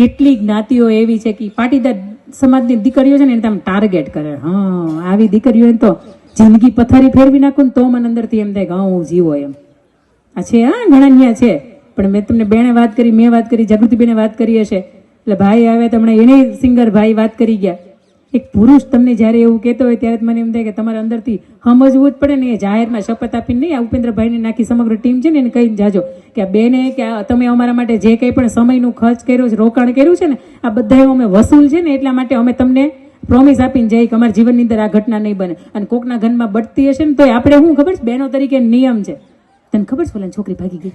કેટલી જ્ઞાતિઓ એવી છે કે પાટીદાર સમાજની દીકરીઓ છે ને એને તમે ટાર્ગેટ કરે. હા, આવી દીકરીઓ તો જિંદગી પથારી ફેરવી નાખું ને તો મને અંદરથી એમ થાય કે હું જીવો એમ. આ છે, હા, ઘણા ન્યા છે. પણ મેં તમને બેને વાત કરી, મેં વાત કરી, જાગૃતિબેને વાત કરી હશે, એટલે ભાઈ આવ્યા તમને એને સિંગર ભાઈ વાત કરી ગયા. એક પુરુષ તમને જ્યારે એવું કહેતો હોય ત્યારે મને એમ થાય કે તમારે અંદરથી સમજવું જ પડે ને. એ જાહેરમાં શપથ આપીને નહીં, આ ઉપેન્દ્રભાઈને નાખી સમગ્ર ટીમ છે ને એને કહીને જાજો કે આ બેને કે તમે અમારા માટે જે કંઈ પણ સમયનું ખર્ચ કર્યો છે, રોકાણ કર્યું છે ને, આ બધા અમે વસૂલ છે ને, એટલા માટે અમે તમને પ્રોમિસ આપીને જઈએ કે અમારા જીવનની અંદર આ ઘટના નહીં બને. અને કોકના ઘરમાં બળતી હશે ને તો આપણે શું ખબર છે, બહેનો તરીકે નિયમ છે. તને ખબર છે પેલા છોકરી ભાગી ગઈ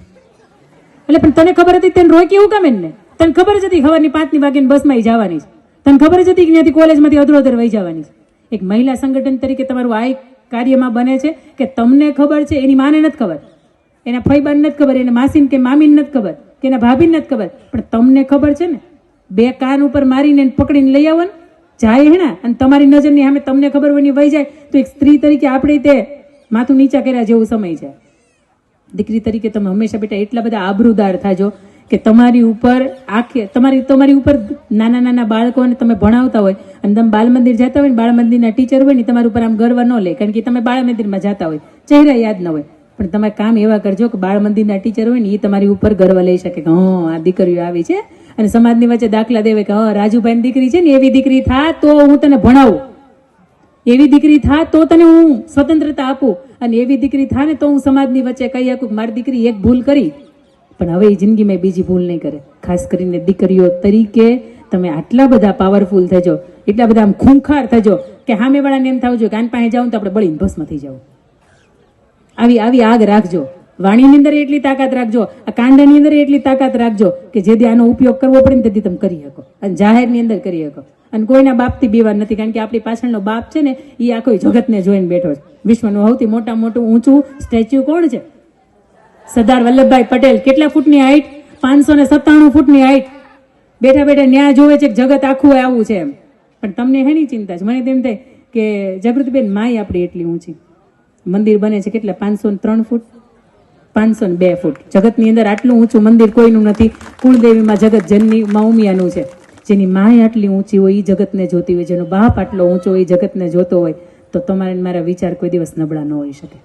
એટલે પણ તને ખબર હતી તેને રોકી એવું કામ એને? તને ખબર જ હતી સવારની 5 વાગ્યાની બસમાં જવાની છે, તને ખબર જ હતી કે ત્યાંથી કોલેજમાંથી અધરોધર વહી જવાની છે. એક મહિલા સંગઠન તરીકે તમારું આ એક કાર્યમાં બને છે કે તમને ખબર છે, એની માને નથી ખબર, એના ફઈબાને નથી ખબર, એને માસીને કે મામીને નથી ખબર, કે એના ભાભીને નથી ખબર, પણ તમને ખબર છે ને. 2 કાન ઉપર મારીને પકડીને લઈ આવો ને જાય હેણા, અને તમારી નજરની સામે તમને ખબર હોય વહી જાય તો એક સ્ત્રી તરીકે આપણે તે માથું નીચા કર્યા જેવું સમય છે. દીકરી તરીકે તમે હંમેશા બેટા એટલા બધા આબરૂદાર થાજો કે તમારી ઉપર તમારી ઉપર નાના નાના બાળકોને તમે ભણાવતા હોય અને તમે બાળ મંદિર જતા હોય ને, બાળ મંદિરના ટીચર હોય ને તમારી ઉપર આમ ગર્વ ન લે, કારણ કે તમે બાળ મંદિરમાં જતા હોય, ચહેરા યાદ ન હોય, પણ તમે કામ એવા કરજો કે બાળ મંદિરના ટીચર હોય ને એ તમારી ઉપર ગર્વ લઈ શકે કે હા આ દીકરીઓ આવી છે. અને સમાજની વચ્ચે દાખલા દેવે કે હા રાજુભાઈની દીકરી છે ને, એવી દીકરી થા તો હું તને ભણાવું, એવી દીકરી થા તો તને હું સ્વતંત્રતા આપું, અને એવી દીકરી થા ને તો હું સમાજની વચ્ચે કહી શકું મારી દીકરી એક ભૂલ કરી પણ હવે એ જિંદગીમાં બીજી ભૂલ નહીં કરે. ખાસ કરીને દીકરીઓ તરીકે તમે આટલા બધા પાવરફુલ થજો, એટલા બધા આમ ખૂંખાર થજો કે સામેવાળાને એમ થવું જોઈએ કે આન પાસે જાઉં તો આપણે બળીને ભસ્મ થઈ જાવ. આવી આગ રાખજો. વાણીની અંદર એટલી તાકાત રાખજો, આ કાંડાની અંદર એટલી તાકાત રાખજો કે જેથી આનો ઉપયોગ કરવો પડે ને તેથી તમે કરી શકો, અને જાહેરની અંદર કરી શકો. અને કોઈના બાપથી બીવાર નથી, કારણ કે આપણી પાછળનો બાપ છે ને એ આખો જગતને જોઈને બેઠો છે. વિશ્વનું સૌથી મોટું ઊંચું સ્ટેચ્યુ કોણ છે? સરદાર વલ્લભભાઈ પટેલ. કેટલા ફૂટની હાઈટ? 597 ફૂટની હાઈટ. બેઠા બેઠા ન્યા જોવે છે કે જગત આખું આવું છે એમ. પણ તમને હેની ચિંતા છે? મને તેમ થાય કે જાગૃતિબેન માય આપણી એટલી ઊંચી, મંદિર બને છે કેટલા 503 ફૂટ, 502 ફૂટ. જગતની અંદર આટલું ઊંચું મંદિર કોઈનું નથી. કુળદેવીમાં જગત જનની માં ઉમિયાનું છે. જેની માય આટલી ઊંચી હોય એ જગતને જોતી હોય, જેનો બાપ આટલો ઊંચો હોય એ જગતને જોતો હોય, તો તમારે મારા વિચાર કોઈ દિવસ નબળા ન હોઈ શકે.